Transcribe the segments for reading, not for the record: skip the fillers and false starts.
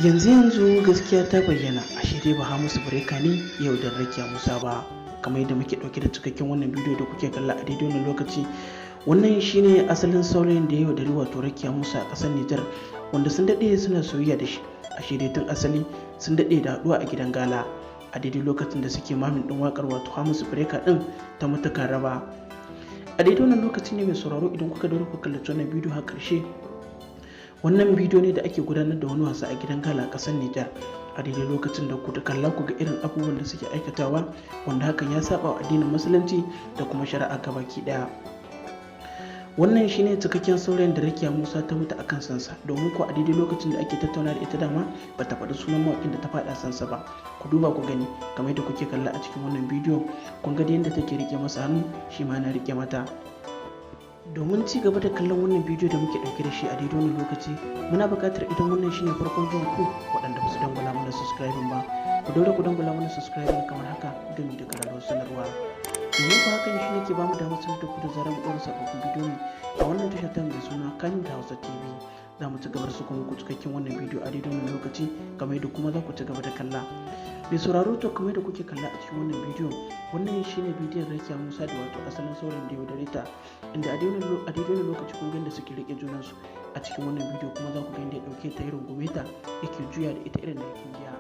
Yanzu gaskiya ta bayyana, ashe dai ba Hamisu Breaker ne ya yaudari Rakiya Musa ba. Kamar yadda muke ɗauke da cikakken wannan bidiyo da kuke kalla a daidai wannan lokaci. Wannan shine asalin saurayin da ya yaudari wato Rakiya Musa a ƙasar Nijar, wanda sun daɗe suna soyayya da shi. Ashe dai tun asali sun daɗe da haɗuwa a gidan gala a daidai lokacin da suke mamin ɗin waƙar wato Hamisu Breaker ɗin ta Mutuƙar Raba. A daidai wannan lokaci ne mai sauraro, idan kuka daure ku kallaci wannan bidiyo har ƙarshe. Wannan bidiyo ne da ake gudanar da wani wasa a gidan gala a ƙasar Nijar, a daidai lokacin da ku da kalla ku ga irin abubuwan da suke aikatawa, wanda hakan ya saba wa addinin musulunci da kuma shari'a gabaki ɗaya. Wannan shine cikakken saurayin da Rakiya Musa ta mutu akan sansa, domin ko a daidai lokacin da ake tattauna da ita dama ba ta faɗi sunan mawaƙin da ta faɗa sansa ba. Ku duba ku gani, kamar da kuke kalla a cikin wannan bidiyo, kun ga yadda take rike masa hannu, shi ma na rike mata. Domin ci gaba da kallon wannan bidiyo da muke ɗauke da shi a daidai wannan lokaci, muna buƙatar idan wannan shine farkon zuwan ku waɗanda ba su dangwala mana subscribing ba, ku daure ku dangwala mana subscribing kamar haka don da kararrawar sanarwa. Domin ku hakan shi ne ke bamu damar sanar da ku da zarar mu ɗaura sababbin bidiyo a wannan tashar ta mai suna Kannywood Hausa TV. Za mu ci gaba da saka muku cikakken wannan bidiyo a daidai wannan lokaci, kamar yadda kuma za ku ci gaba da kalla. Mai sauraro, to kamar da kuke kalla a cikin wannan bidiyo, wannan shine bidiyon Rakiya Musa da wato asalin saurayin da ya yaudare ta, inda a daidai wannan lokaci kun ga da suke rike junansu a cikin wannan bidiyo, kuma za ku ga inda ya dauke ta irin gume ta yake juya da ita irin da yake jiya,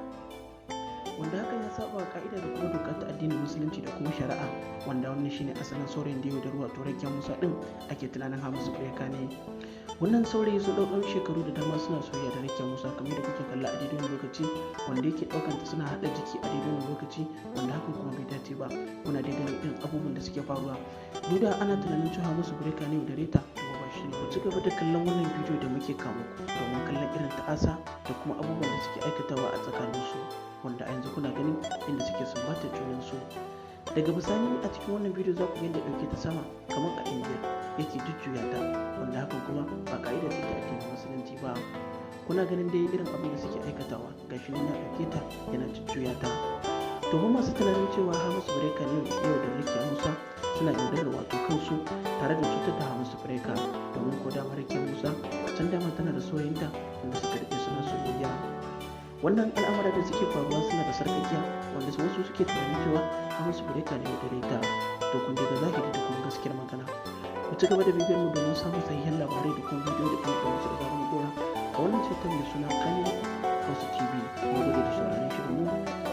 wanda hakan ya saba ka'ida da kuma doka ta addinin musulunci da kuma shari'a, wanda wannan shine asalin saurayin da ya yaudare wato Rakiya Musa din ake tunanin Hamisu Breaker ne. Wannan saurayi su ɗaukan shekaru da dama suna soyayya da Rakiya Musa, kamar da kuke kalla a daidai wani lokaci, wanda yake ɗaukanta suna haɗa jiki a daidai wani lokaci, wanda hakan kuma bai dace ba. Muna dai ganin irin abubuwan da suke faruwa, duk da ana tunanin cewa Hamisu Breaker ne da Reta, kuma ba shi ne. Ku ci gaba da kallon wannan bidiyo da muke kawo domin kallon irin ta'asa da kuma abubuwan da suke aikatawa a tsakaninsu, wanda a yanzu kuna ganin inda suke sumbatar junansu. Daga bisani a cikin wannan bidiyo za ku ga yadda ɗauke ta sama kamar a Indiya yake jujjuya ta, wanda hakan kuma ba ka'ida ce ta addinin musulunci ba. Kuna ganin dai irin abin da suke aikatawa, gashi nan ya ɗauke ta yana jujjuya ta. Domin masu tunanin cewa Hamisu Breaker ne yau da Rakiya Musa suna yaudarar wato kansu tare da cutar da Hamisu Breaker, domin ko dama Rakiya Musa can dama tana da saurayinta wanda suka daɗe suna soyayya. Wannan al'amura da suke faruwa suna da sarƙaƙiya, wanda wasu suke tunanin cewa Hamisu Breaker ne da Reta. To kun daga zahiri da kuma gaskiyar magana. Ku ci gaba da bibiyar mu domin samun sahihan labarai da kuma bidiyo da kuma musu da zaran dora a wannan cetar mai suna Kannywood Hausa TV. Mu gode da sauraron shirin mu.